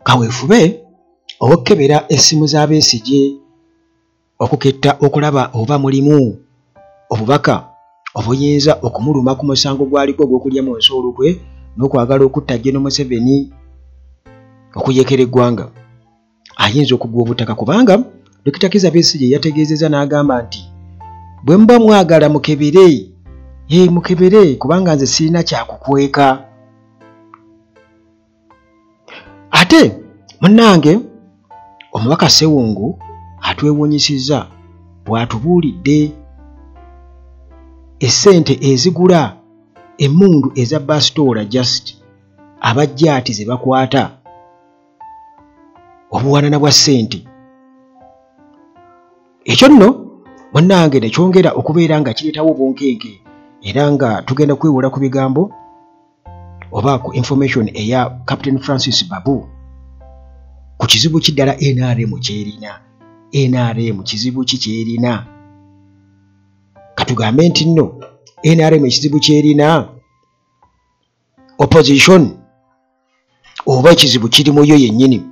kaweefube okukebera essimu za Besigye okuketta okulaba oba mulimu obubaka obuyinza okumuluma ku musango gwaliko ogw'okulya mu nsi olukwe n'okwagala okutta Gen. Museveni okuyekera eggwanga ayinza okugwa obutaka kubanga Dr. Kizza Besigye yategeezezza n'agamba nti bwe muba mwagala mukebere mukebere kubanga nze sirina kyakukweka. Ate munnange omubaka Ssewungu atwewuunyisizza bw'atubuulidde essente ezigula emmundu eza basitoola just abajjaati ze bakwata obuwanana bwa ssente. Ekyo nno munnange ne kyongera okubeera nga kireetawo obunkenke era nga tugenda kwewola ku bigambo oba ku information eya Captain Francis Babu ku kizibu kiddala NRM kyerina. NRM kizibu ki kyerina? Katugambe nti nno NRM ekizibu kyerina opposition oba ekizibu kiri mu yo yennyini.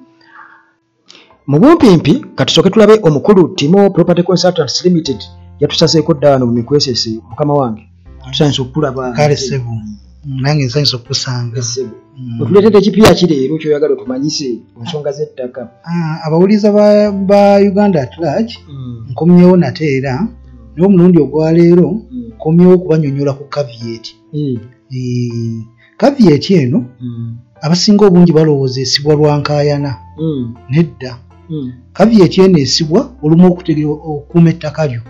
Mu bumpimpi katusooke tulabe omukulu Timo Property Consultants Limited yatusaseeko ddaano mu mikwesese mukama wange tusanyusa okulaba kale Ssebo nange nsanyusa okusanga otuleetedde ekipya kireero kyoyagala otumanyise ku nsonga z'ettaka. Abawuliza ba Uganda at large nkomyewo nate era n'omulundi ogwaleero nkomyewo okubanyonyola ku caveat. Caveat eno abasinga obungi balowooza esibwa lwankaayana. Nedda caveat eno esibwa olumu okutegera okuuma ettaka lyo.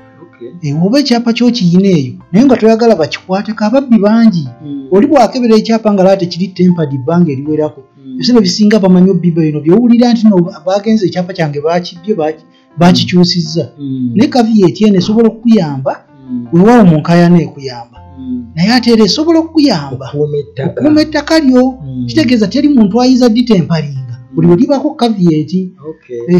Oba ekyapa kyo kiyina eyo naye nga toyagala bakikwateko ababbi bangi. Oli bwakebera ekyapa nga laate kiri tempered ebbanga eriwerako ebisene bisinga bamanyi obbiba bino byowulira nti no bagenze ekyapa kyange bakibbye bakikyusizza. Naye caveat eno esobola okukuyamba weewala mu nkaayana ekuyamba naye ate era esobola okukuyamba okuuma ettaka lyo. Kitegeeza teri muntu ayinza ditemparinga buli we libako caveat.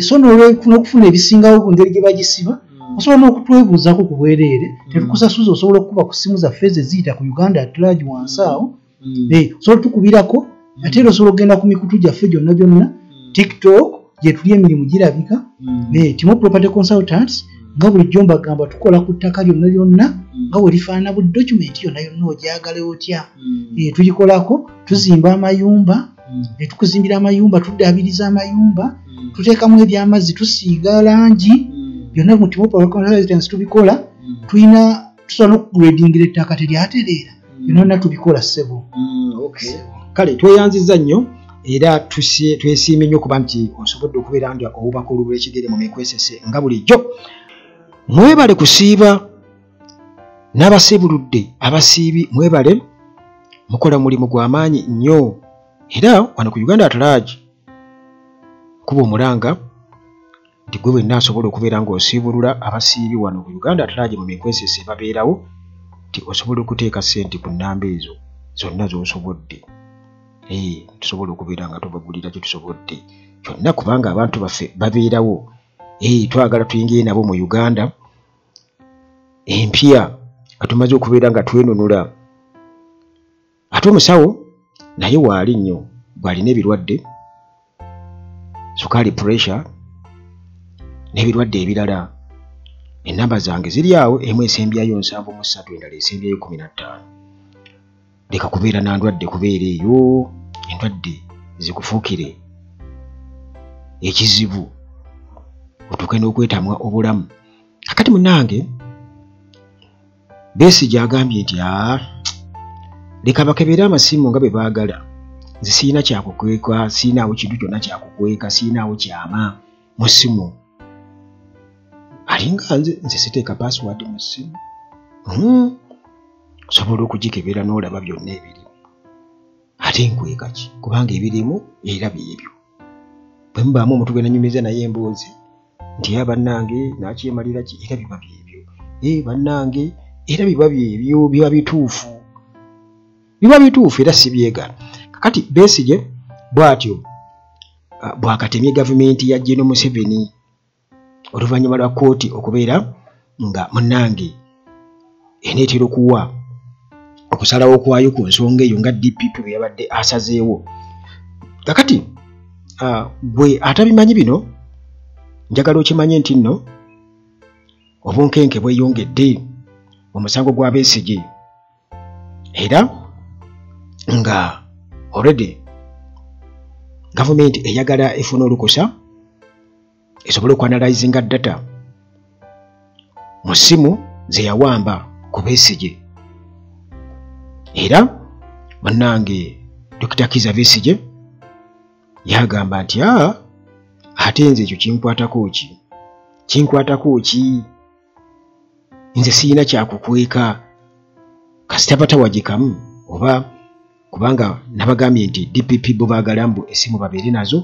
So n'okufuna ebisingawo ku ngeri gye bagisiba osobola n'okutwebuuzako ku bwereere tetukusasuza osobola okukuba ku ssimu zaffe ze ziyita ku Uganda at large wansi awo osobola tukubirako ate era osobola okugenda ku mikutu gyaffe gyonna gyonna TikTok gye tuli emirimu girabika. Timo Property Consultants nga bulijjo mbagamba tukola ku ttaka lyonna lyonna nga bwe lifaanana buli document yonna yonna ogyagala otya. Tugikolako tuzimba amayumba tukuzimbira amayumba tuddaabiriza amayumba tuteekamu ebyamazzi tusiiga langi byonna mu Timo Property Consultants tubikola. Tusobola n'okugradingira ettaka teryatereera byonna tubikola Ssebo. Kale tweyanzizza nnyo era twesiimye nnyo okuba nti osobodde okubeera nti obubaka olubula ekigere mu mikwesese nga bulijjo. Mwebale kusiiba n'abasiibuludde abasiibi mwebale mukola mulimu gw'amaanyi nnyo era wano ku Uganda at large kuba omulanga nti gwe wenna asobola okubeera ng'osiibulula abasiibi wano ku Uganda at large mu mikwesese babeerawo nti osobola okuteeka ssente ku nnamba ezo zonna z'osobodde. Tusobola okubeera nga tubagulira kye tusobodde kyonna kubanga abantu baffe babeerawo. Twagala tuyingire nabo mu Uganda empya nga tumaze okubeera nga twenunula. Ate omusawo naye waali nnyo bw'alina ebirwadde sukaali pressure n'ebirwadde ebirala. Ennamba zange ziri awo emu esembyayo 73 endala esembyayo 15. Leka kubeera na ndwadde kubeera eyo endwadde zikufuukire ekizibu otuuke n'okwetamwa obulamu. Kakati munnange Besigye agambye nti leka bakebere amasimu nga bwe baagala. Nze sirina kyakukweka, sirinaawo kintu kyonna kyakukweka, sirinaawo kyama mu ssimu. Alinga nze siteeka password mu ssimu. Osobola okugikebera n'olaba byonna ebirimu. Ate nkweka ki? Kubanga ebirimu era byebyo. Bwe mubaamu omuntu gwe nanyumiza naye emboozi nti bannange nakyemalira ki era biba byebyo. Bannange era biba byebyo biba bituufu. Biba bituufu era si byegala. Kakati Besigye bw'atyo bw'akatemye gavumenti ya Gen. Museveni oluvannyuma lwa kkooti okubeera nga munnange eneetera okuwa okusalawo kwayo ku nsonga eyo nga DPP bwe yabadde asazeewo. Kakati bwe atabimanyi bino njagala okimanye nti nno obunkenke bweyongedde mu musango gwa Besigye era nga already gavumenti eyagala efuna olukusa esobole okuanalyzinga data mu ssimu ze yawamba ku Besigye era bannange Dr. Kizza Besigye yagamba nti ate nze ekyo kinkwatako ki nze siyina kyakukweka kasita batawagikamu oba kubanga nabagambye nti DPP bo baagala mbu essimu babeere nazo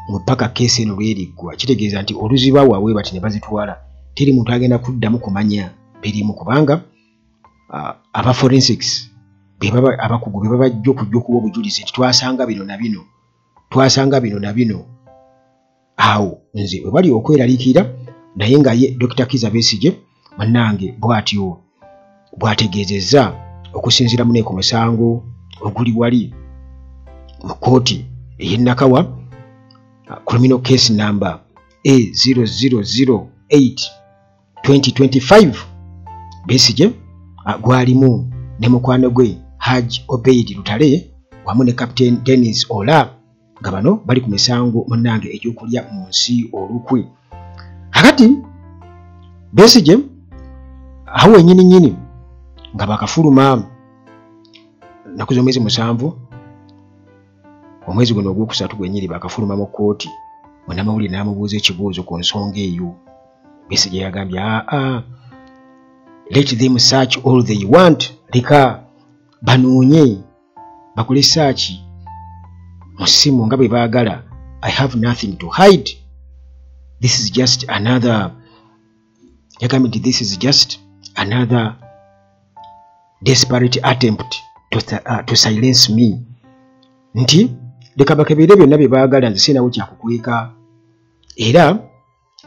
mpaka keesi eno lweriggwa kitegeeza nti oluziba waabwe bati ne bazitwala teri muntu agenda kuddamu kumanya birimu kubanga aba forensics abakugu be babajja okujja okuwa obujulizi nti twasanga bino na bino awo nze bwe bali okweraliikira naye nga ye Dr. Kizza Besigye bannange bw'atyo bw'ategeezezza okusinziira mu neeko musango oguli wali mu kkooti ey'e Nakawa criminal case number A0008-2025 Besigye gwalimu ne mukwano gwe Haj Obeid Lutale wamu ne Captain Dennis Ola nga bano bali ku misango munnange egy'okulya mu nsi olukwe. Kakati Besigye awo ennyini nga bakafuluma naku z'omwezi 7 omwezi guno ogwokusatu gwennyini bakafuluma mu kkooti munnamawulire n'amubuuza ekibuuzo ku nsonga eyo. Besigye yagambye let them search all they want, leka banoonye bakole search mu ssimu nga bwe baagala. I have nothing to hide. This is just another desperate attempt to silence me. Nti leka bakebere byonna bye baagala nze sinawo kyakukweka era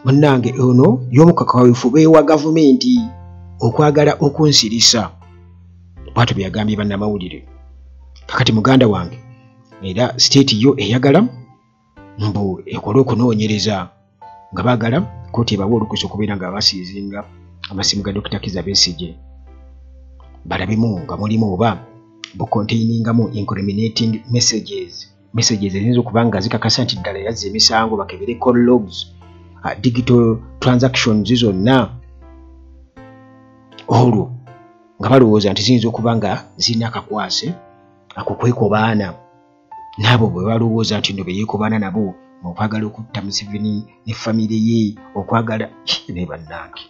munnange ono y'omukakaweefu beewa gavumenti okwagala okunsirisa bwatyo byagambye bannamawulire. Kakati muganda wange era state yo eyagala mbu ekole okunoonyereza nga baagala kkooti ebawa olukusa okubeera nga basiizinga amasimu ga Dr. Kizza Besigye balabemu nga mulimu oba bucontainingamu incriminating messages eziyinza okuba nga zikakasa nti ddala yazza emisango bakebere call logs, digital transactions zonna olwo nga balowooza nti ziyinza okuba nga zirina akakwase akukweka baana n'abo bwe balowooza nti nno beyeekobaana nabo okwagala okutta Museveni ne famire ye okwagala ne bannange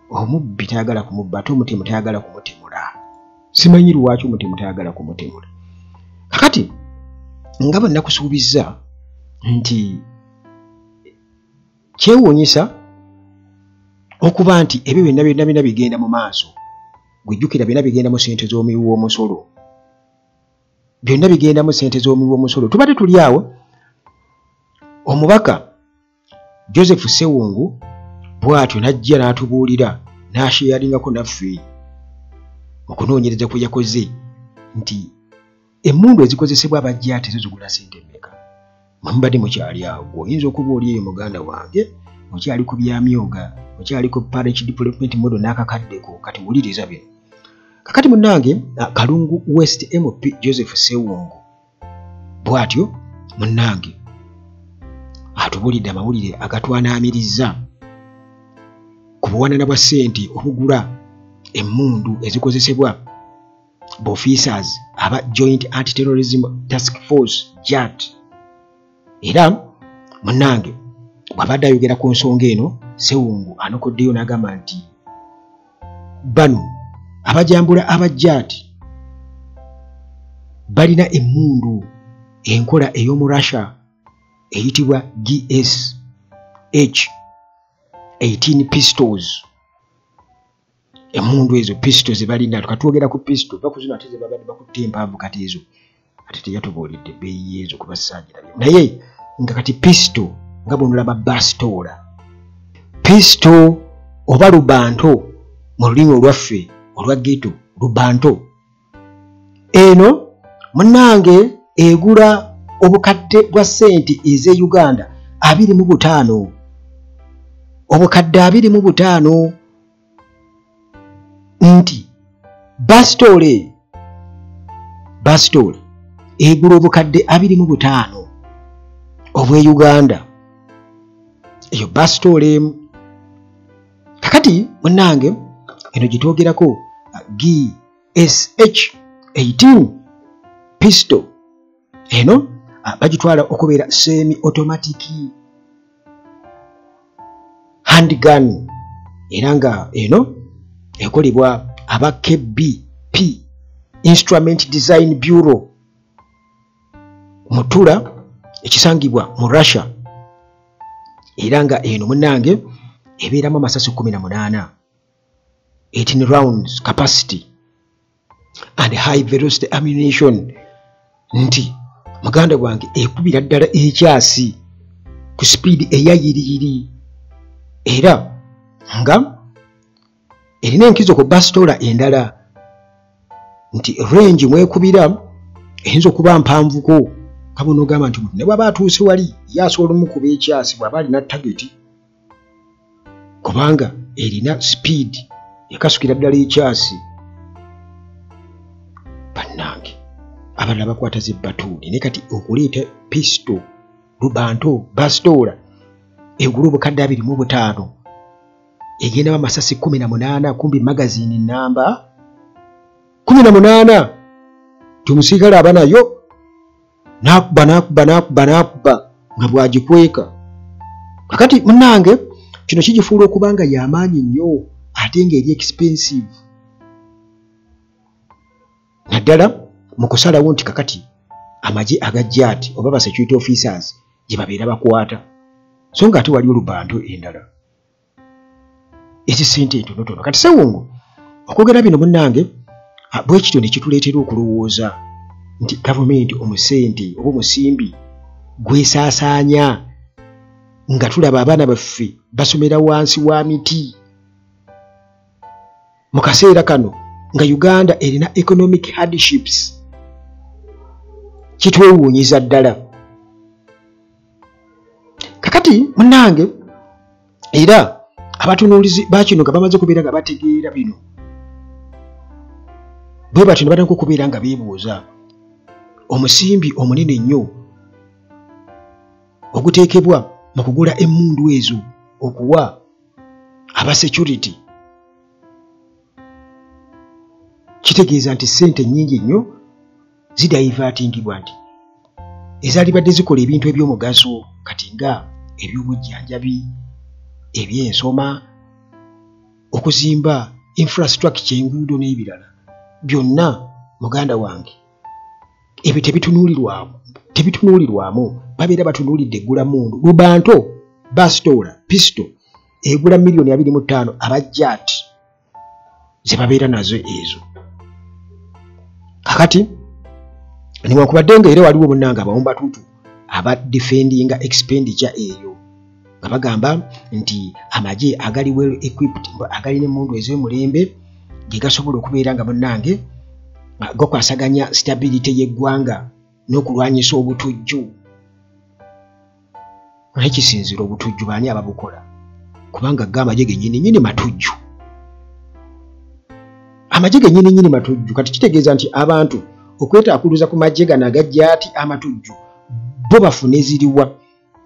omubbi tayagala kumubba ate omutemu tayagala kumutemula. Simanyi lwaki omutemu tayagala kumutemula. Kakati nga bwe nakusuubizza nti kyewuunyisa okuba nti ebyo byonna bigenda mu maaso gwejjukira byonna bigenda mu ssente z'omuwi w'omusolo tubadde tuli awo omubaka Joseph Ssewungu bw'atyo najja n'atubuulira n'asheyaringako naffe okunoonyereza kwe yakoze nti emmundu ezikozesebwa abajjaate zo zigula ssente mmeka. Mubadde mukyali awo oyinza okuba oli eyo muganda wange okyali ku byamyoga okyali ku parish development model n'akakaddeko kati wuliriza bino. Kakati munnange Kalungu West MP Joseph Ssewungu bw'atyo munnange atubulidde amawulire agatwanaamiriza ku buwanana bwa ssente obugula emmundu ezikozesebwa officers aba Joint Anti-Terrorism Task Force JAT. Era munnange bw'abadde ayogera ku nsonga eno Ssewungu anokoddeyo n'agamba nti bano abajambula aba JAT balina emmundu enkola ey'omu Russia eyitibwa GSH-18 pistols. Emmundu ezo pistols balina tukatwogera ku pistol bakuzina ateze babadde bakutte empanvu kati ezo ate teyatubuulidde ebbeeyi ezo kubasaagirabyo naye nga kati pistol nga bw'onolaba bastola pistol oba lubanto mu lulimi olwaffe olwa ghetto lubanto eno munnange egula obukadde bwa ssente ez'e Uganda 25. Obukadde 25 nti Bastole egula obukadde 25 obw'e Uganda. Eyo Bastole. Kakati munnange eno gitwogerako GSH 18 pistol eno bagitwala okubeera semi automatic handgun era nga eno ekolebwa aba KBP Instrument Design Bureau Mutula ekisangibwa mu Russia era nga eno munnange ebeeramu amasasi 18 18 rounds capacity and high velocity ammunition nti muganda gwange ekubira ddala ekyasi ku speed eyayiriri era nga erina enkizo ku bastola endala nti range mwekubira eyinza okuba mpanvuko kabono ogamba nti ne bwaba atuuse wali yasobola omukuba ekyasi bw'aba alina tageti kubanga erina speed ekasukira ddala ekyasi. Bannange abalala bakwata zibbatuuli ne kati okuleeta pisto lubanto bastola egula obukadde 25 egenda amasasi 18 kumbi magazine namba 18 tumusigala abanayo nakuba nga bwagikweka. Kakati munnange kino kigifuula okubanga y'amaanyi nnyo ate ng'eri expensive naddala mu kusalawo nti kakati amagye agajjaati oba ba security officers gye babeera bakwata so nga ate wali olubanto endala ezi ssente entonotono. Kati sewungu okwogera bino munnange bwe kityo ne kituleetera okulowooza nti gavumenti omusente oba omusimbi gwesaasaanya nga tulaba abaana baffe basomera wansi wa miti mu kaseera kano nga Uganda erina economic hardships kitwewuunyiza ddala. Kakati munnange era abatunuulizi bakino nga bamaze kubeera nga bategeera bino bwe batyo ne batandika okubeera nga beebuuza omusimbi omunene nnyo oguteekebwa mu kugula emmundu ezo okuwa aba security kitegeeza nti ssente nnyingi nnyo zidaivatingibwa nti ezaali badde zikola ebintu eby'omugaso kati nga eby'obujjanjabi eby'ensoma okuzimba infrastructure enguudo n'ebirala byonna muganda wange ebyo tebitunuulirwamu babeera batunuulidde eggula mundu lubanto bastola pisto egula $25,000,000 abajjaati ze babeera nazo ezo. Kakati newankubadde nga era waliwo munnanga abawumbatuutu aba defendinga expenditure eyo nga bagamba nti amagye agali well equipped agali n'emmundu ez'omulembe gye gasobola okubeera nga munnange gakwasaganya stability y'eggwanga n'okulwanyisa obutujju. Ekisinziro obutujju baani ababukola kubanga amagye gennyini matujju. Amagye gennyini matujju kati kitegeeza nti abantu okwetaakuluza ku magye gano agajjaati amatujju bo bafuna eziriwa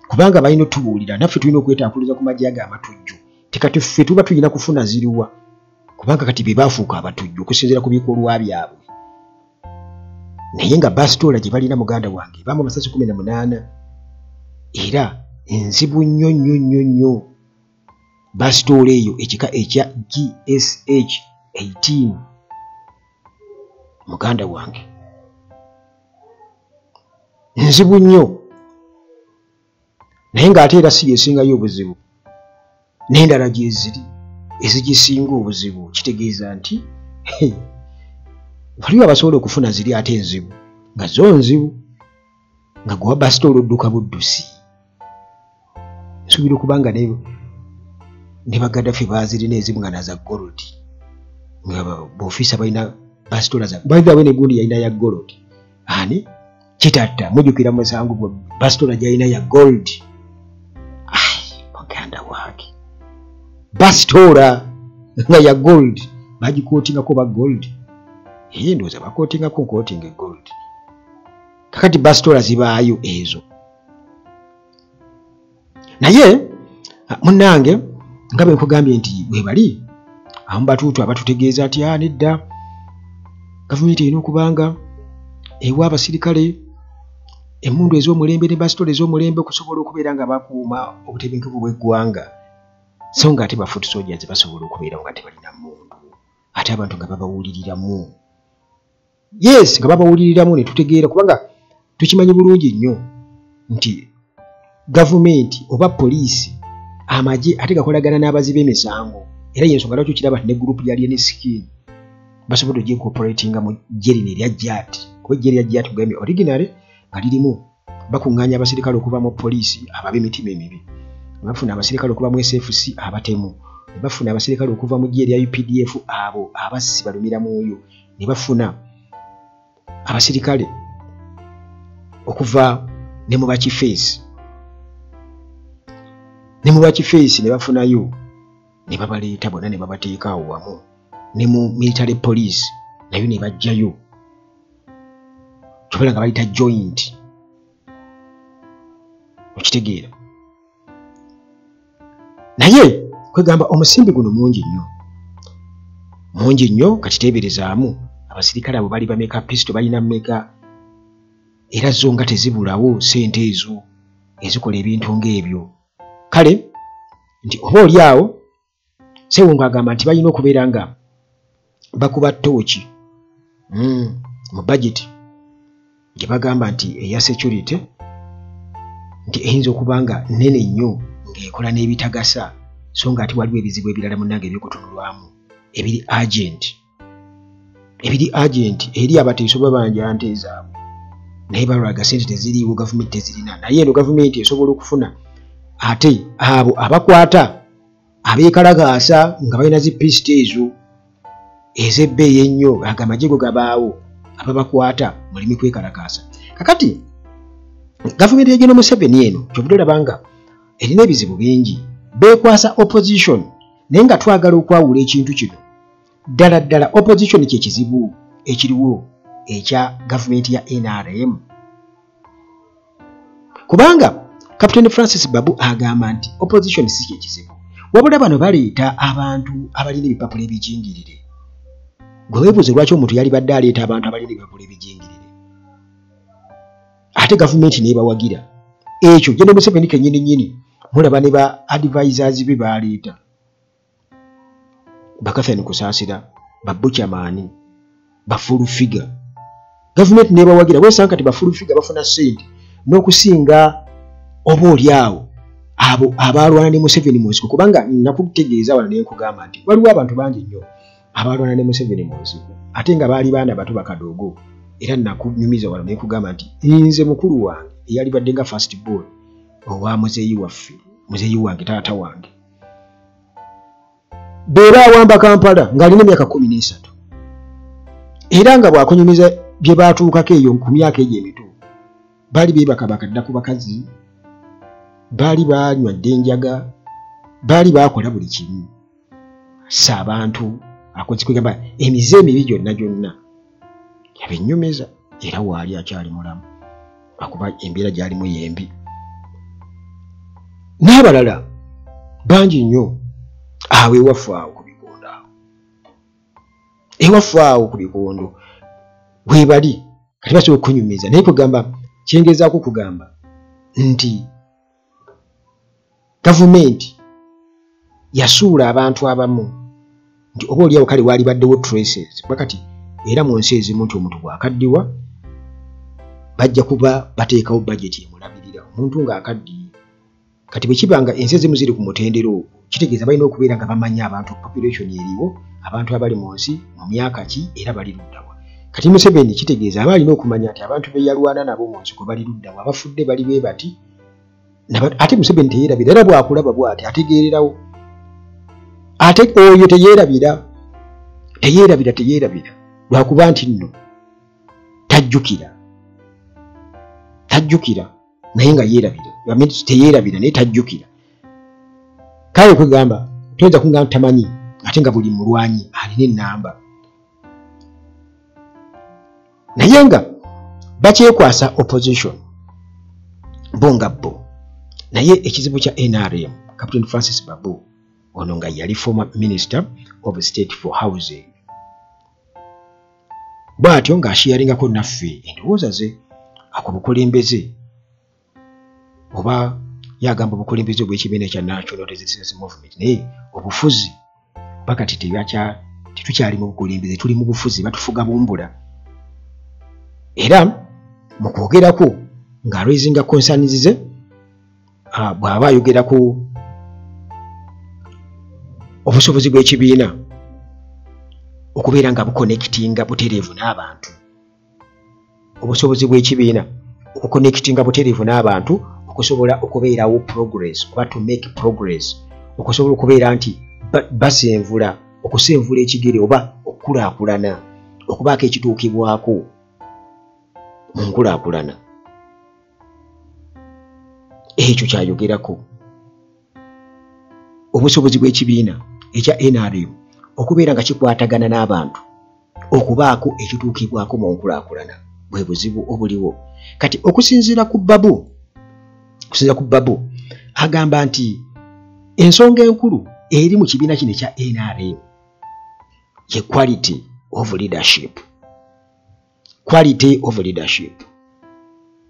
kubanga balina otubuulira naffe tulina okwetaakuluza ku magye ago amatujju tikati ffe tuba tulina kufuna ziriwa kubanga kati be baafuuka abatujju okusinziira ku bikolwa byabwe. Naye nga bastola gye balina muganda wange bamu amasasi 18 era enzibu nnyo bastola eyo ekika ekya GSH 18 muganda wange nzibu nnyo naye ng'ate era si yesingayo obuzibu n'endala gye ziri ezigisinga obuzibu kitegeeza nti waliwo abasobola okufuna ziri ate enzibu nga zo nzibu nga gwe bastola odduka buddusi nsuubira okubanga ne bagaddafi baazirina ezimu nga naza golodi nga b'ofiisa balina bastola za by the way ne gundi yalina ya golodi ani kitatta mujukira musango gwa bastola jaina ya gold baganda wake bastola nga ya gold bagikotinga ko ba gold ndoza bakotinga ko kotinga gold kakati bastola zibaayo ezo naye munange ngabe nkugambye nti bwe bali ambatutu abatutegeeza ati nedda gavumenti erina okubanga ewa abasirikale emmundu ez'omulembe ne bastola ez'omulembe okusobola okubeera nga bakuuma obutebenkevu bw'eggwanga so nga ate bafoot soldiers basobola okubeera nga tebalina mmundu ate abantu nga babawuliriramu yes nga babawuliriramu ne tutegeera kubanga tukimanyi bulungi nnyo nti gavumenti oba poliisi amagye ate gakolagana n'abaziba emisango era yensonga lwaki okiraba ne gurupu ya Lionskin basobola ogyincorporatinga mu ggye lino erya JAT kuba ggye erya JAT kugambye originale nga lirimu bakuŋŋaanya abasirikale okuva mu poliisi ab'emitima emibi ne bafuna abasirikale okuva mu SFC abatemu ne bafuna abasirikale okuva mu ggye erya UPDF abo abassi balumira mwoyo ne bafuna abasirikale okuva ne mu bakifeesi ne bafunayo ne babaleeta bonna ne babateeka awo wamu ne mu military police nayo ne bajjayo kyobeera nga bayita joint okitegeera naye kwegamba omusimbi guno mungi nnyo kakiteeberezaamu abasirikale abo bali bameka pisto balina mmeka era zo nga tezibulawo sente ezo ezikola ebintu ng'ebyo kale nti oba oli awo sewo ng'agamba nti balina okubeera nga bakuba ttooki mu budget gye bagamba nti eya security nti eyinza okuba nga nnene nnyo ng'ekola n'ebitagasa so nga ati waliwo ebizibu ebirala munnange ebyokutunulwamu ebiri agent eri abateeso babanja nte ezaabwe naye balwaga sente teziriiwo gavumenti tezirina naye eno gavumenti esobola okufuna ate abo abakwata abeekalagaasa nga balina zipisito ezo ez'ebbeeyi ennyo aga amagye gabaawo ababakwata mulimi kwekalakaasa kakati gavumenti ya General Museveni eno kyobudde olaba nga erina ebizibu bingi beekwasa opposition naye nga twagala okwawula ekintu kino ddala opposition kyekizibu ekiriwo ekya gavumenti ya NRM kubanga Captain Francis Babu agamba nti opposition si kyekizibu wabula bano baleeta abantu abalina ebipapula ebijingirire gwe weebuuze lwaki omuntu yali badde aleeta abantu abalina ebipapula ebijingirire ate gavumenti neebawagira ekyo General Museveni kennyini mulaba ne ba advisors be baleeta Bakathani Kusaasira Babuchamani bafulu figure gavumenti neebawagira weesanga ti bafulu figure bafuna ssente n'okusinga oba oli awo abo abalwana ne Museveni mu nsiko kubanga nakutegeeza wano nenkugamba nti waliwo abantu bangi nnyo abalwana ne Museveni mu nsiko ate nga baali baana bato bakadoogo era nakunyumiza wano nenkugamba nti nze mukulu wange eyali badde nga first born owa muzeeyi waffe muzeeyi wange taata wange beera awamba Kampala ng'alina emyaka 13 era nga bwakunyumiza bye baatuukako eyo ku myaka egyo emito baali beebakabaka dda ku bakazi baali banywa ddenjaga baali bakola buli kimu sa abantu akoze kwegamba emize emibi gyonna yabennyumeza era waali akyali mulamu akuba embeera gyalimu yembi n'abalala bangi nnyo awo ewaffe awo ku bikondo bwe bali kati basobola okunyumiza naye kugamba kyengezaako kugamba nti gavumenti yasuula abantu abamu nti oba oliawo kale waali baddewo traces bakati era mu nsi ezimu nti omuntu bw'akaddiwa bajja kuba bateekawo budget emulabirira omuntu ng'akaddiye kati bwe kiba nga ensi ezimu ziri ku mutendero ogwo kitegeeza balina okubeera nga bamanya abantu population eriwo abantu abali mu nsi mu myaka ki era bali luddawa kati Museveni kitegeeza aba alina okumanya nti abantu be yalwana nabo mu nsiko bali luddawa abafudde bali bwe bati ate Museveni teyeerabira era bwakulaba bw'ati ategeererawo ate oyo teyeerabira lwakuba nti nno tajjukira tajjukira naye nga yeerabira teyeerabira naye tajjukira kale kugamba toyinza kungamba tamanyi ate nga buli mulwanyi alina ennamba naye nga bakyekwasa opposition bo nga bo naye ekizibu kya NRM Captain Francis Babu ono nga yali former Minister of State for Housing bw'atyo ng'ashiyaringako naffe endowooza ze ako bukulembeze oba yagamba obukulembeze obw'ekibiina ekya National Resistance Movement naye obufuzi bakati tetukyali mu bukulembeze tuli mu bufuzi batufuga bumbula era mu kwogerako ng'araising concerns ze bw'aba ayogerako obusobozi bw'ekibiina okubeera nga buconnectinga butereevu n'abantu obusobozi bw'ekibiina okuconnectinga butereevu n'abantu okusobola okubeerawo progress oba to make progress okusobola okubeera nti basenvula okusenvula ekigere oba okukulaakulana okubaako ekituukibwako mu nkulaakulana ekyo kyayogerako obusobozi bw'ekibiina ekya NRM okubeera nga kikwatagana n'abantu okubaako ekituukibwako mu nkulaakulana bwe buzibu obuliwo kati okusinziira ku Babu agamba nti ensonga enkulu eri mu kibiina kino ekya NRM ye quality of leadership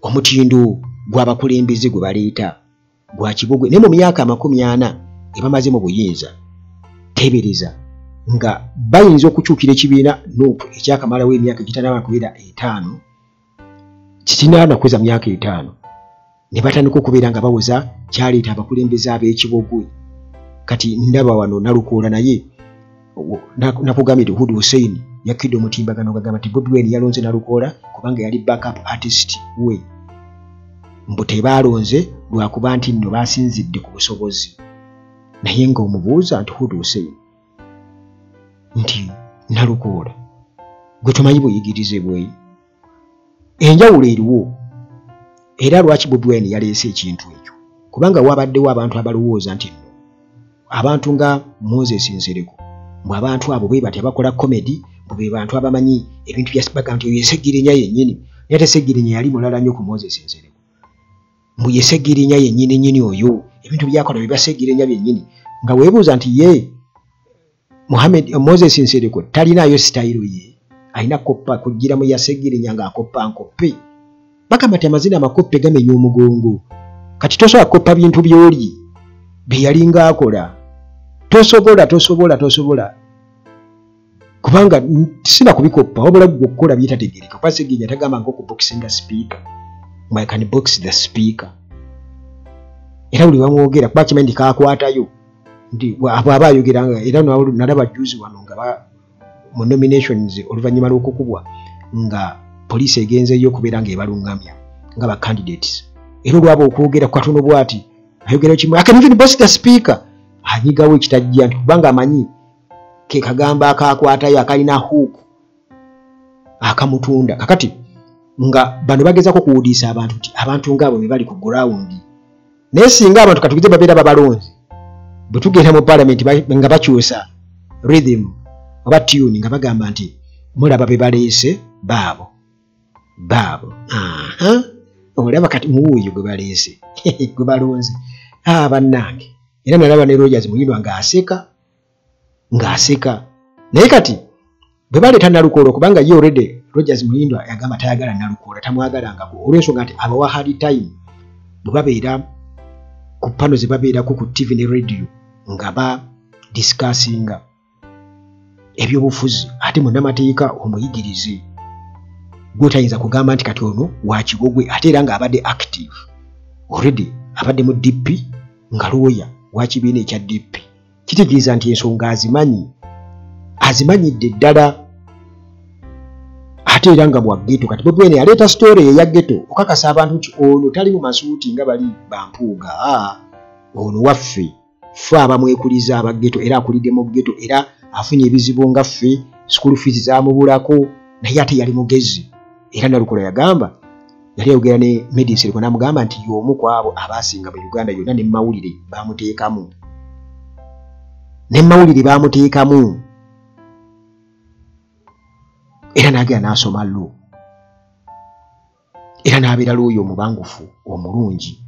omutindo gw'abakulembeze gwe baleeta gwa kibogwe naye mu myaka 40 ebamaze mu buyinza tebereza nga bayinza okukyukira ekibiina nuupu ekyakamalawo emyaka egitanaba kubeera 5 kitinaba kuweza myaka 5 ne batandika okubeera nga bawoza kyaleeta abakulembeze ab'ekibogwe kati ndaba wano Nalukoola naye nakugambye Hud Hussein yakidde omutimbagano gagamba nti Bobi Wine yalonze Nalukoola kubanga yali backup artist we mbu tebaalonze lwakuba nti nno basinzidde ku busobozi naye nga omubuuza nti Hud Hussein nti Nalukoola gwe tumanyi buyigirize bwe enjawulo eriwo era lwaki Bobi Wine yaleese ekintu ekyo kubanga wabaddewo abantu abalowooza nti nno abantu nga Moses Nsereko mbu abantu abo bwe bati abakola comedy bwe bantu abamanyi ebintu bya nti Yesegirinya yennyini yate Segirinya yali mulala nnyo ku Moses Nsereko mbu Yesegirinya yennyini oyo ebintu byakola bye Basegirinya byennyini nga weebuuza nti ye Moses Nsereko talinayo style ye alina koppa kugira mu Yesegirinya ng'akoppa nkoppe bagamba nti amazina amakoppe gamenya omugongo kati tosobola koppa bintu by'oli bye yalinga akola tosobola kubanga sina kubikoppa wabula gwokukola byetategereka kuba Segirinya tagamba ng'okuboxinga speaker I can box the speaker era buli bamwogera kuba kimanyi kakwatayo nti aba ayogeranga era nalaba juzi wano nga mu nominations oluvannyuma lw'okukubwa nga poliisi egenzeyo okubeera ng'ebalungamya nga ba candidates era olwaba okwogera ku katono bw'ati ayogera kimu I can even box the speaker anyigawo ekitajja nti kubanga amanyi ke kagamba akakwatayo akalina hook akamutunda kakati nga bano bagezako kuwudiisa abantu nti abantu ng'abo be bali ku ground naye singa abantu katugize babeera babalonzi bwe tugenda mu parliament nga bakyusa rhythm oba tune nga bagamba nti mulaba be baleese baabo olaba kati muwuyo gwe baleese gwe balonzi bannange era nalaba ne Rogers Mulindwa ng'aseka naye kati bwe baleeta Nalukoola kubanga ye already Rogers Mulindwa yagamba tayagala Nalukoola tamwagalangako olw'ensonga nti abawa hard time bwe babeera ku pano ze babeerako ku TV ne radio nga ba discussinga ebyobufuzi ate munnamateeka omuyigirize gwotayinza kugamba nti kati ono wakibogwe ate era ng'abadde active already abadde mu DP nga lawyer wakibiina ekya DP kitegeeza nti ensonga azimanyidde ddala ate era nga bwa ghetto kati Bobi Wine yaleeta story eya ghetto okakasa abantu nti ono tali mu masuuti nga bali bampuuga ono waffe ffe abamwekuliza aba ghetto era akulidde mu ghetto era afunye ebizibu nga ffe school fees zamubulako naye ate yali mugezi era Nalukoola yagamba yali ayogera ne Medicine ko namugamba nti y'omu ku abo abasinga mu Uganda yonna ne mawulire bamuteekamu. Ne mawulire bamuteekamu. Era n'agenda n'asoma law. Era n'abeera lawyer omubangufu omulungi.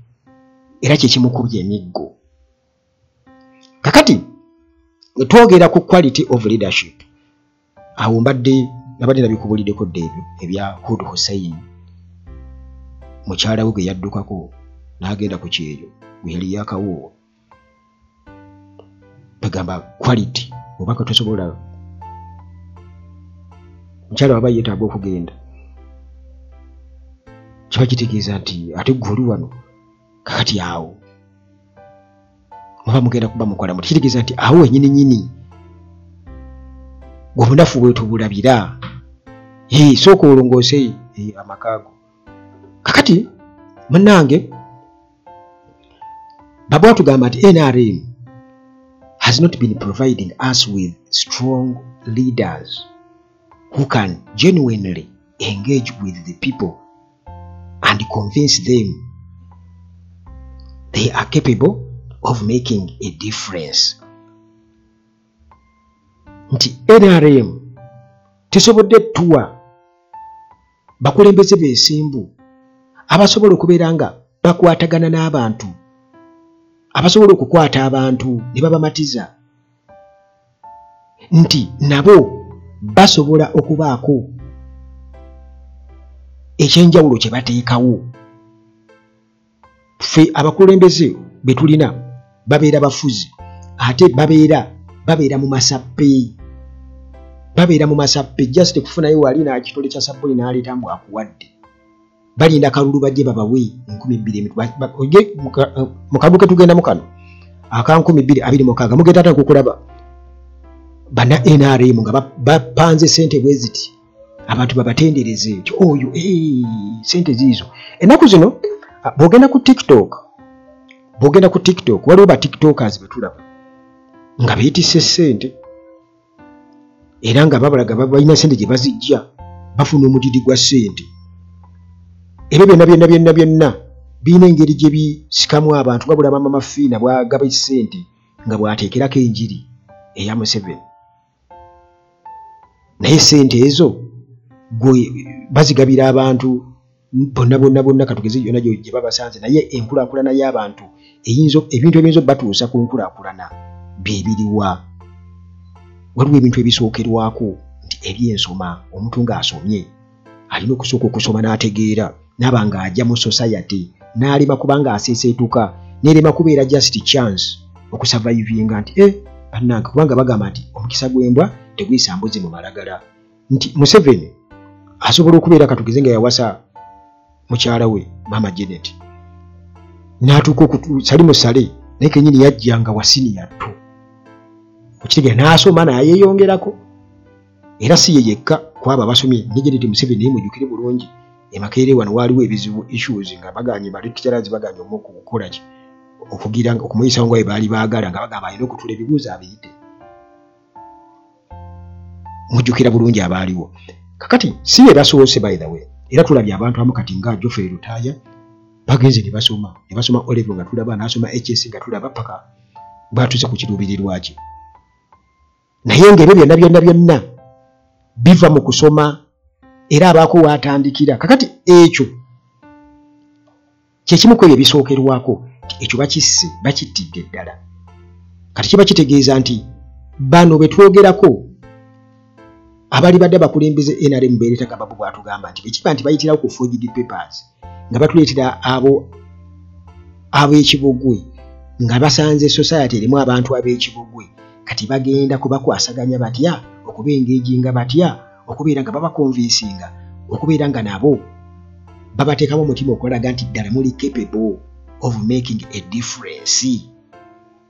Era kye kimukubye emiggo. Kakati twogera ku quality of leadership. Awo mbadde nabikubuliddeko ebyo ebya Hood Hussein. Mukyala we gwe yaddukako n'agenda ku kyeyo we yali yakawoowa. Bagamba quality obaka tosobola. Mukyala waba yeetaaga okugenda. Kiba kitegeeza nti ate ggwe oli wano kakati awo muba mugenda kuba mukola muti kitegeeza nti awo wenyini nyini obunafu bwetu bulabira. Sooka olongoose amakaago. Kakati munnange Babu atugamba nti NRM has not been providing us with strong leaders who can genuinely engage with the people and convince them they are capable of making a difference. Nti NRM tesobodde tuwa bakulembeze beesimbu abasobola okubeera nga bakwatagana n'abantu, abasobola okukwata abantu ne babamatiza, nti nabo basobola okubaako ekyenjawulo kye bateekawo. Ffe abakulembeze be tulina babeera bafuzi ate babeera mu masappe. Babeera mu masappe just kufunayo wali n'akitole kya sabbuli n'aleeta mbu akuwadde. Balinda kalulu bajje babawe 2,000 mu kaduka tugenda mu kano aka 2,226 mugenda ata kukulaba bana NRM nga bapanze sente bweziti abantu babatendereze oyo sente zizo. Ennaku zino bogenda ku TikTok waliwo ba TikTokers betulaba nga beetisse sente era nga babalaga balina sente gye bazijja bafuna omudidi gwa sente. Ebyo byonna birina engeri gye bisikamu abantu wabula Mama Mafiina bwagaba sente nga bwateekerako enjiri eya Museveni. Naye sente ezo bazigabira abantu bonna katugeze yonna gye babasanze, naye enkulaakulana y'abantu ebintu ebiyinza batuusa ku nkulaakulana byebiriwa. Waliwo ebintu ebisookerwako nti ebyensoma omuntu ng'asomye alina okusooka okusoma n'ategeera n'aba ng'ajja mu society n'alema kubanga aseeseetuka n'erema kubeera just chance okusurvivinga nti bannange kubanga bagamba nti omukisa gw'embwa teguyisa mbuzi mu malagala. Nti Museveni asobola okubeera katugeze nga yawasa mukyala we Mama Janet n'atuuka sali musale naye kenyini yajjanga wa senior 2 okitegeera n'asoma n'ayeeyongerako. Era si ye yekka kwaba abasomye ne Janet Museveni naye mujjukire bulungi Makerere wano waliwo ebizibu issues nga baganye ba lecturers baganye okukola ki okugira okumuyisa ngo baali baagala nga bagamba alina okutula ebibuuzo abiyite. Mujjukira bulungi abaaliwo. Kakati si ye basoose by the way. Era tulabye abantu amu kati nga Geoffrey Rutaya bagenze ne basoma O-level nga tulaba n'asoma HS nga tulaba paka batuuse ku kiruubirirwa ki. Naye ng'ebyo byonna biva mu kusoma era abaako watandikira. Kakati ekyo kye kimu ku ebyo bisookerwako ekyo bakittidde ddala. Kati kiba kitegeeza nti bano betwogerako abali badde bakulembeze NRM beereetanga Babu bw'atugamba nti bekiba nti bayitirawo ku forged papers nga batuleetera ab'ekibogwe nga basanze society erimu abantu ab'ekibogwe kati bagenda kubakwasaganya batya okubengeejinga batya okubeera nga babakonvinsinga okubeera nga nabo babateekamu omutima okulaga nti ddala muli capable of making a difference.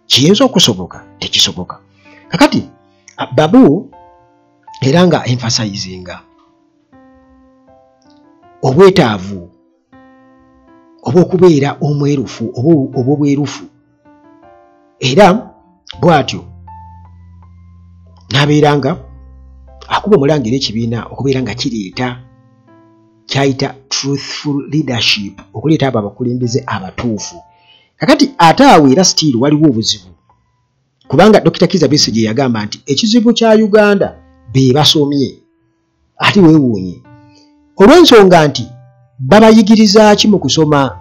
Kiyinza okusoboka tekisoboka. Kakati Babu era nga emphasizinga obwetaavu obw'okubeera omwerufu oba obwerufu era bw'atyo n'abeera nga akuba omulangira ekibiina okubeera nga kireeta kyayita truthful leadership, okuleeta abo abakulembeze abatuufu. Kakati ate awo era still waliwo obuzibu, kubanga Dr. Kizza Besigye yagamba nti ekizibu kya Uganda be basomye. Ati weewuunye olw'ensonga nti babayigiriza ki mu kusoma?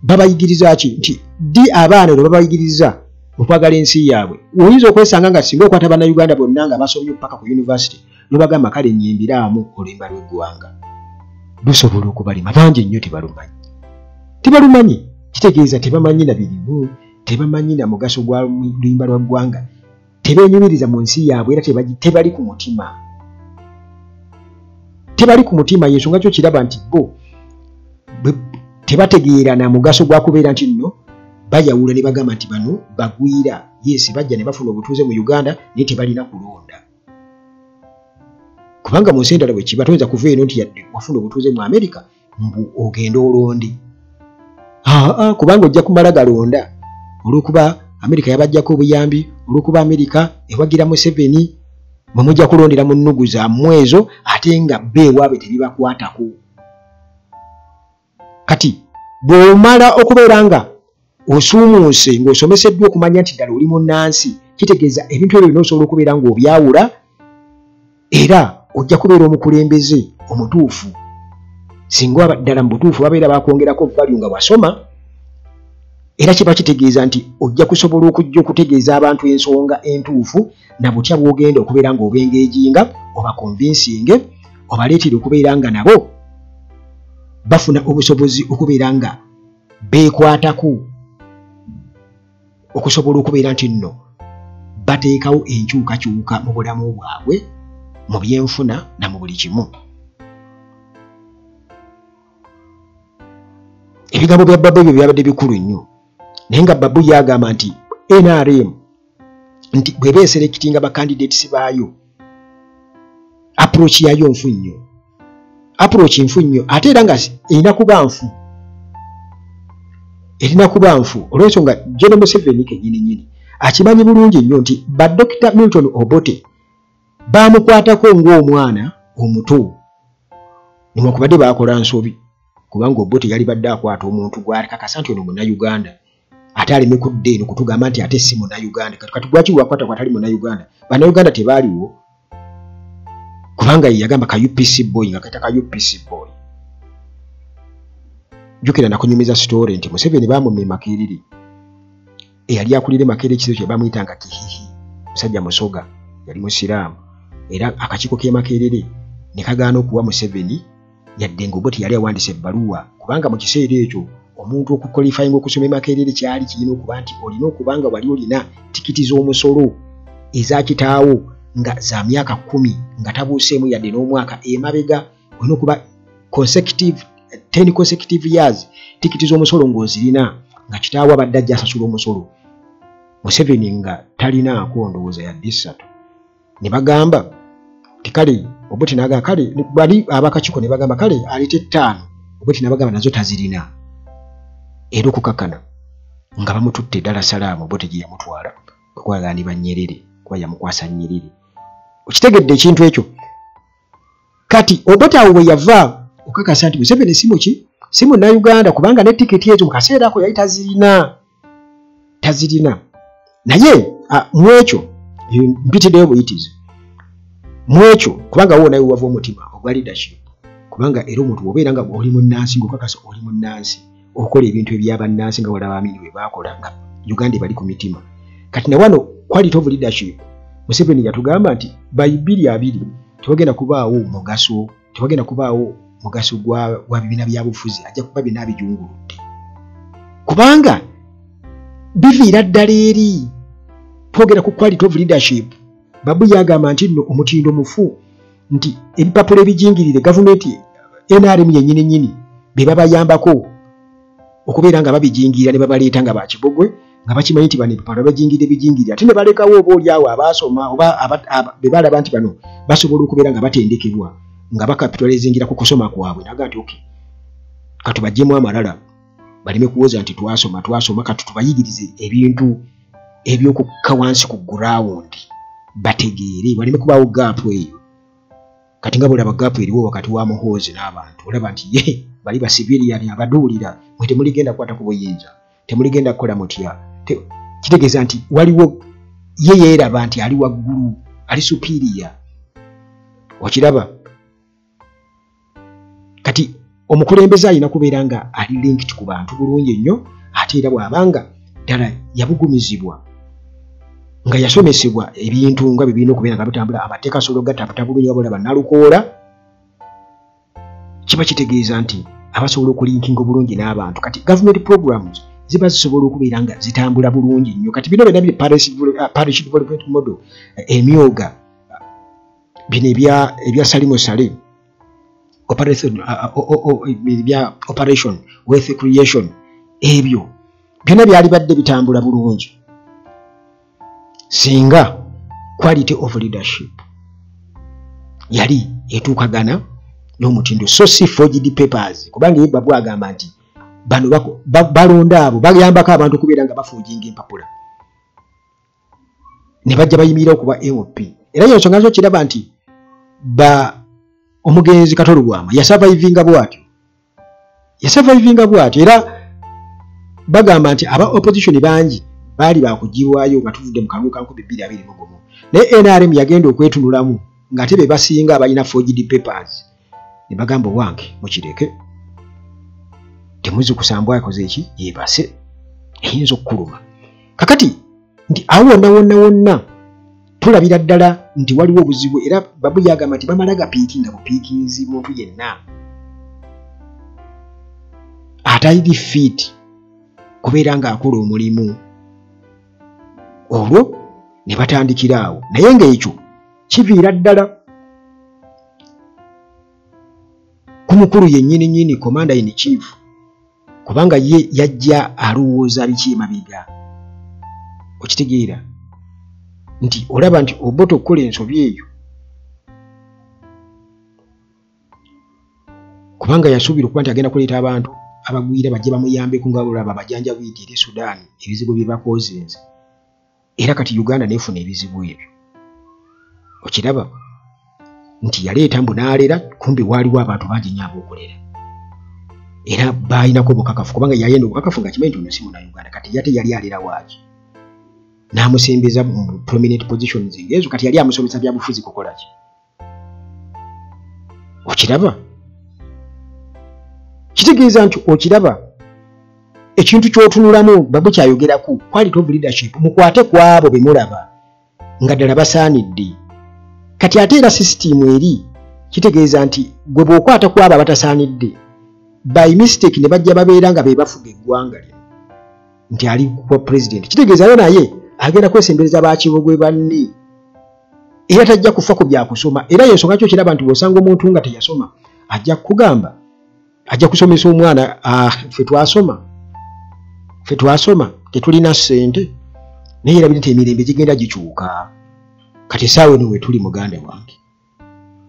Babayigiriza ki? Nti di abaana lwe babayigiriza okwagala ensi yaabwe. Oyinza okwesanga nga singa okwata bannayuganda bonna nga basomye paka ku university lubagamba kale nyimbiraamu oluyimba lw'eggwanga, lusobola okubalima. Bangi nnyo tebalumanyi. Kitegeeza tebamanyi na birimu, tebamanyi na mugaso gwa luyimba lwa ggwanga, tebeenyumiriza mu nsi yaabwe era tebali ku mutima. Tebali ku mutima, y'ensonga kyo kiraba nti bo tebategeera na mugaso gwa kubeera nti nno bayawula ne bagamba nti bano bagwira. Yes, bajja ne bafuna obutuuze mu Uganda naye tebalina kulonda. Kubanga mu nsi endala bwe kiba toyinza kuva eno nti yadde wafuna obutuuze mu Amerika mbu ogenda olonde. Kubanga ojja kumala galonda olw'okuba Amerika yabajjako obuyambi, olw'okuba Amerika ewagira Museveni mwe mujja kulondera mu nnugu zammwe ezo ate nga beewaabe tebibakwatako. Kati bw'omala okubeera nga osuumuuse ng'osomeseddwa okumanya nti ddala oli munnansi, kitegeeza ebintu ebyo byonna osobola okubeera ng'obyawula era ojja kubeera omukulembeze omutuufu. Singa ddala mu butuufu babeera bakwongerako value nga wasoma, era kiba kitegeeza nti ojja kusobola okujja okutegeeza abantu ensonga entuufu na butya bw'ogenda okubeera ng'obengeejinga oba convincing, obaleetera okubeera nga nabo bafuna obusobozi okubeera nga beekwatako, okusobola okubeera nti nno bateekawo enkyukakyuka mu bulamu bwabwe, mu byenfuna na mu buli kimu. Ebigambo bya Babu ebyo byabadde bikulu nnyo, naye nga Babu yagamba nti NRM nti bwe beeserekitinga bakandidates baayo, approach yayo nfu nnyo, ate era nga erina kuba nfu, olw'ensonga General Museveni kennyini akimanyi bulungi nnyo nti ba Dr. Milton Obote baamukwatako ng'omwana omuto, newankubadde baakola nsobi, kubanga Obote yali badde akwata omuntu gw'akakasa nti ono Munnayuganda ate aleme kudda eno kutugamba nti ate si Munnayuganda. Kati gwaki wakwata kwatali Munnayuganda? Bannayuganda tebaaliwo, kubanga ye yagamba ka UPC boy nga kata ka UPC boy. Jukira nakunyumiza story nti Museveni bamumye Makerere, eyali akulire Makerere ekiso kye bamuyitanga Kihihi, musajja musoga, yali musiraamu, era akakiiko k'e Makerere ne kagaana okuwa Museveni yadde ng'Obote yali awandiise ebbaluwa, kubanga mu kiseera ekyo omuntu okukwalifyinga okusoma e Makerere kyali kirina okuba nti olina okuba nga wali olina tikiti z'omusolo eza kitaawo nga za myaka 10 nga tabuuseemu yadde n'omwaka emabega, olina okuba 10 consecutive years tikiti z'omusolo ng'ozirina nga kitaawo abadde ajja asasula omusolo. Museveni nga talinaako ndowooza yadde 3 ne bagamba tikale Obote n'agamba kale bali abakakiiko ne bagamba kale alete 5, Obote n'abagamba nazo tazirina, era okukakana nga bamututte Dar es Salaam Obote gye yamutwala okwagaanibwa Nyerere, kuba yamukwasa Nyerere. Okitegedde ekintu ekyo? Kati Obote awo bwe yava okakasa nti Museveni si Munnayuganda, kubanga ne tiketi ezo mu kaseera ako yali tazirina. Naye mwekyo mpitiddeyo buyitizi mwekyo, kubanga wo naye wava omutima ogwa leadership, kubanga era omuntu obeera nga oli munnansi ng'okakasa oli munnansi okola ebintu eby'abannansi nga walaba Amini bwe baakola nga Uganda bali ku mitima. Kati na wano quality of leadership, Museveni yatugamba nti bayibiri abiri tewagenda kubaawo mugaso gwa bibiina byabufuzi, ajja kuba bina bijunguludde, kubanga biviira ddala eri. Twogera ku quality of leadership, Babu yagamba nti nno omutindo mufu nti ebipapula ebijingirire gavumenti NRM yennyini be babayambako okubeera nga babijingira ne babaleeta nga bakibogwe, nga bakimanyi nti bano ebipapula bajingirire bijingirire, ate ne balekawo oba oli awo abaasoma oba be balaba nti bano basobola okubeera nga batendekebwa nga bakapitalizingira ku kusoma kwabwe. Naga nti okay, katubajjemu amalala baleme kuwoza nti twasoma, kati tubayigirize ebintu eby'okukka wansi ku ground bategeere, baleme kubaawo gaapu eyo. kati nga bulaba gapu eriwo wakati wa Muhoozi n'abantu olaba nti ye bali ba civilian abaduulira mwe temuligenda kukwata ku buyinza temuligenda kukola mutya kitegeeza nti waliwo ye yeeraba nti ali waggulu ali superior okiraba kati omukulembeze alina kubeera nga ali linked ku bantu bulungi ennyo ate era bw'abanga ddala yabugumizibwa nga yasomesebwa ebintu nga bibina okubeera nga bitambula amateeka asobola ogattaputa bulungi nga bolaba nalukoola kiba kitegeeza nti abasobola okulinkinga obulungi n'abantu kati government programs ziba zisobola okubeera nga zitambula bulungi nnyo kati bino byonna parish development model emyoga bino ebya Salimo Sale operation wealth creation ebyo byonna byali badde bitambula bulungi singa quality of leadership yali etuukagana n'omutindo so si forged papers kubanga yebba bwagamba nti bano balonda abo bayambako abantu okubeera nga bafuujinga empapula ne bajja bayimirira okuba MOP era yensonga zo kiraba nti omugenzi Katolo Bwama yasurvivinga bwatyo era bagamba nti aba opposition bangi baali bakugirwayo nga tuvudde mu kalulu ka 2021 naye NRM yagenda okwetunulamu ng'ate be basinga abalina forged papers ne bagamba wange mukireke temuzi kusambwa yakoze eki yeebase eyinza okukuluma kakati nti awo wonna tulabira ddala nti waliwo obuzibu era babu yagamba nti bamala gapiiki nga bupiikinzi muntu yenna atayidi fit kubeera ng'akola omulimu olwo ne batandikira awo naye ng'ekyo kiviira ddala ku mukulu yennyini commander in chief kubanga ye yajja alowooza biki emabega okitegeera nti olaba nti oboto okukola ensobi eyo kubanga yasuubira okuba nti agenda kuleeta abantu abagwira bajje bamuyambeku nga olaba abajanjabiiti eri Sudaani ebizibu bye bakozinze era kati Uganda neefuna ebizibu ebyo okiraba nti yaleeta mbu n'alera kumbi waaliwo abantu bangi nnyo ab'okulera era baalinako obukakafu kubanga yayenda obukakafu nga kimanyi nti ono si Munnayuganda kati yate yali alera waaki n'amusembeza mu prominent positions ng'ezo kati yali amusomesa bya bufuzi kukola ki okiraba kitegeeza nti okiraba ekintu ky'otunulamu babu kyayogeraku quality of leadership mukwate ku abo be mulaba nga ddala basaanidde kati ate era system eri kitegeeza nti gwe bw'okwata ku abo abatasaanidde by mistake ne bajja babeera nga be bafuga eggwanga lino nti ali ku president kitegeeza yo naye agenda kwesembereza bakibogwe banne era tajja kufa ku byakusoma era yensonga kyo kiraba nti bw'osanga omuntu nga teyasoma ajja kugamba ajja kusomesa omwana ffe twasoma tetulina ssente naye era binti emirembe gigenda gikyuka kati essaawa eno we tuli muganda wange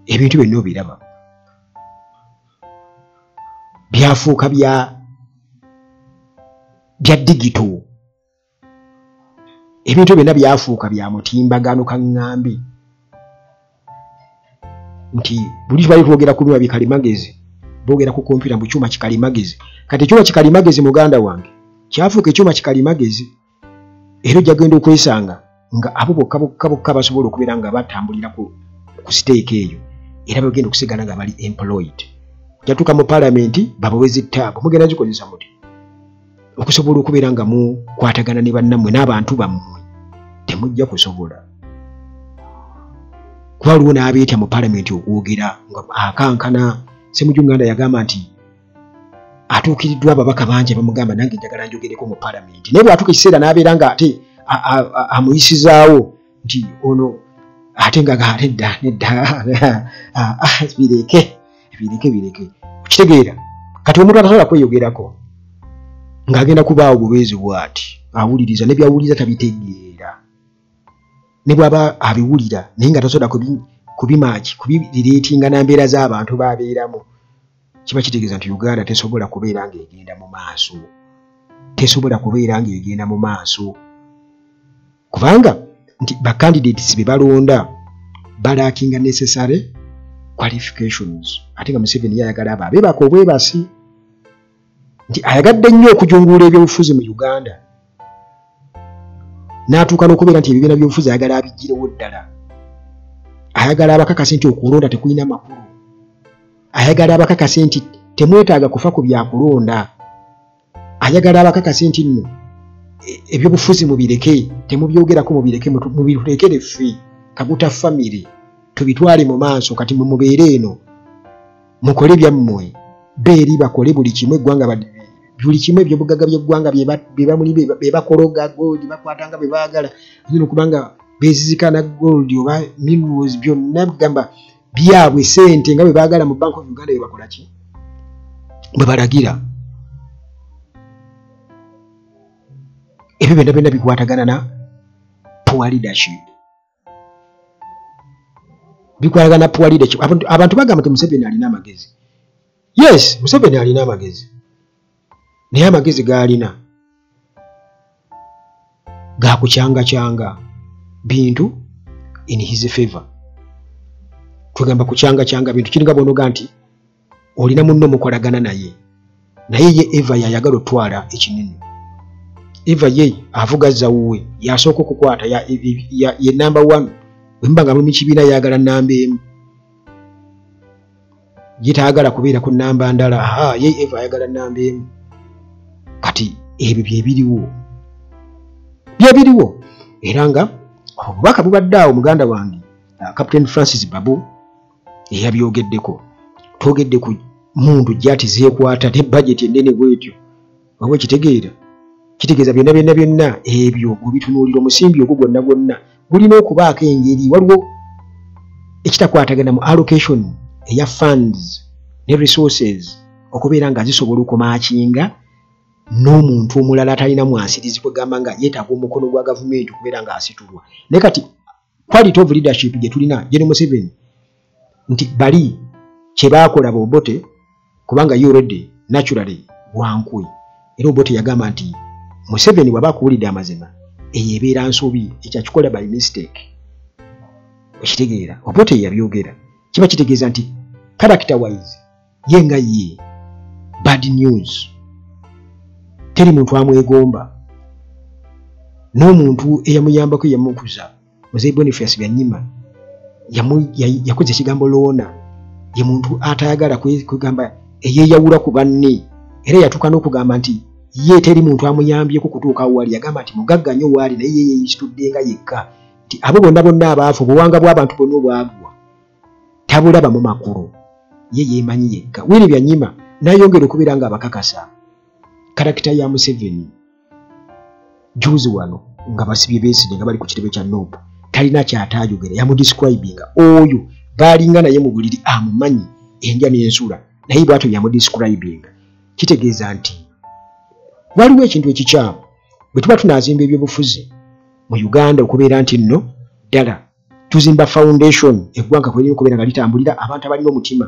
ebintu byonna obiraba byafuuka bya digito ebintu byonna byafuuka bya mutimbagano kaŋŋambi nti buli bali twogera ku byuma bikalimagezi boogera ku kompyuta mu kyuma kikalimagezi kati ekyuma kikalimagezi muganda wange kyafuuka ekyuma kikalimagezi era ojja genda okwesanga nga abo bokka basobola okubeera nga batambulira ku siteeka eyo era bagenda okusigala nga bali employed jatuuka mu palamenti babawezi ttaabo mugenda zikozesa muti okusobola okubeera nga mukwatagana ne bannammwe n'abantu bammwe temujja kusobola kuba waliwo n'abeetya mu palamenti okwogera nga akankana Ssemujjunganda yagamba nti atuukiriddwa ababaka bangi bamugamba nange njagala njogereko mu palamenti naye bw'atuuka ekiseera n'abeera nga ate amuyisizaawo nti ono ate nga nedda bireke okitegeera kati omuntu atasobola kweyogerako ng'agenda kubaawo bubeezi bw'ati awuliriza ne byawuliriza tabitegeera ne bw'aba abiwulira naye nga tasobola kubirireetinga na mbeera z'abantu baabeeramu kiba kitegeeza nti Uganda tesobola kubeera ng'egenda mu maaso kubanga nti ba candidates be balonda balaakinga necessary qualifications ate nga Museveni yayagala abo abeebaka obwebasi nti ayagadde nnyo okujungula ebyobufuzi mu Uganda n'atuuka n'okubeera nti ebibiina by'obufuzi ayagala abiggirewo ddala ayagala abakakase nti okulonda tekulina makulu ayagala abakakase nti temwetaaga kufa ku byakulonda ayagala abakakase nti nno ebyobufuzi mubireke temubyogerako mubirekere ffe Kaguta family tubitwale mu maaso kati mubeere eno mukole byammwe beeri bakole buli kimwe eggwanga buli kimwe ebyobugagga by'eggwanga bye bakologa gold bakwatanga bye baagala zino kubanga bezizikana gold oba minerals byonna bigamba byabwe sente nga bwe baagala mu Bank of Uganda bye bakola ki bwe balagira ebyo byonna bikwatagana na poor leadership bikwatagana poor leadership abantu bagamba nti Museveni alina amagezi yes Museveni alina amagezi naye amagezi g'alina gakucyanga bintu in his favor tugamba kucyanga bintu kiringa bonoga nti olina munno mukolagana naye ye Eva yayagala otwala ekinene Eva ye avuga zawuwe yasooka okukwata ye number 1 wembanga mu kibiina yagala namba emu yitaagala kubeera ku namba ndala ye Eva ayagala namba emu kati ebyo byebiriwo era nga obubaka bubadde awo muganda wange Captain Francis Babu eyabyogeddeko twogedde ku muntu gyati zeekwata ne budget ennene bwetyo wabwe kitegeeza byonna ebyo obitunuulira omusimbi ogwo gwonna bulina okubaako engeri waliwo ekitakwatagana mu allocation eya funds ne resources okubeera nga zisobola okumaakinga n'omuntu omulala atalina mwasirizi kwegamba nga yeetaaga omukono gwa gavumenti okubeera nga asitulwa naye kati quality of leadership gye tulina General Museveni nti bali kye baakola Obote kubanga ye already naturally wankwe era Obote yagamba nti Museveni waba akuwulidde amazima eyo ebeera nsobi ekyakikola by mistake okitegeera Obote yabyogera kiba kitegeeza nti character wise ye nga ye bad news teri muntu amwegomba n'omuntu eyamuyambako yamukuza Mzee Boniface Byanyima yakoze ekigambo loona ye muntu atayagala kwegamba eyeyawula ku banne era yatuuka n'okugamba nti ye teri muntu amuyambyeko kutuuka wali yagamba nti mugagga nnyo waali naye ye yeeyisitudde nga yekka nti abo bonna abaafu obuwanga bw'abantu bonna obwagwa tabulaba mu makulu ye yeemanyi yekka Winnie Byanyima n'ayongera okubeera nga abakakasa karakita ya Museveni juzi wano nga basibye Besigye nga bali ku kitebe kya Nobu talina kyataayogera yamudescribinga oyo baalinga naye mu buliri amumanyi endya n'ensula naye bw'atyo yamudescribinga kitegeeza nti waliwo ekintu ekikyamu bwe tuba tunaazimba ebyobufuzi mu Uganda okubeera nti nno ddala tuzimba foundation eggwanga kwelina okubeera nga litambulira abantu abalina omutima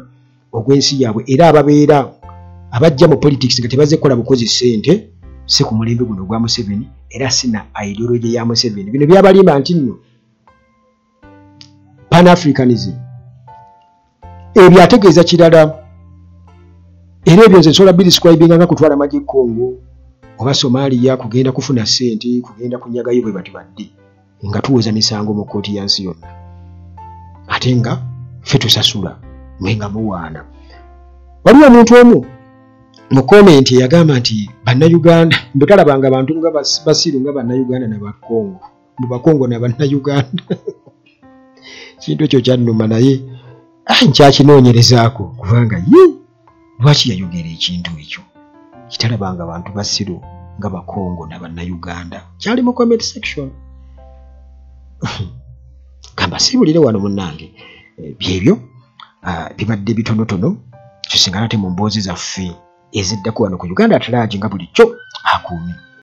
ogw'ensi yaabwe era ababeera abajja mu politics nga tebaze kukola bukozi ssente si ku mulembe guno ogwa Museveni era sina ideology ya Museveni bino byabalimba nti nno Pan-Africanism ebyo ategeeza kirala era ebyo nze nsobola bidescribinga nga kutwala amagye Congo oba Somalia kugenda kufuna ssente kugenda kunyagayo bwe batibadde nga tuwoza misango mu kkooti ya nsi yonna ate nga ffe tusasula mwenga muwaana waliwo omuntu omu mu komenti yagamba nti bannayuganda bwe talabanga abantu nga basiru nga bannayuganda n'abakongo mu bakongo n'abannayuganda kintu ekyo kyannuma naye nkyakinoonyerezaako kubanga ye lwaki yayogera ekintu ekyo kitalabanga abantu basiru nga bakongo n'abannayuganda kyali mu comment section gamba sibulire wano munnange byebyo bibadde bitonotono kisingana ate mu mboozi zaffe eziddako wano ku Uganda At Large nga bulijjo akuumi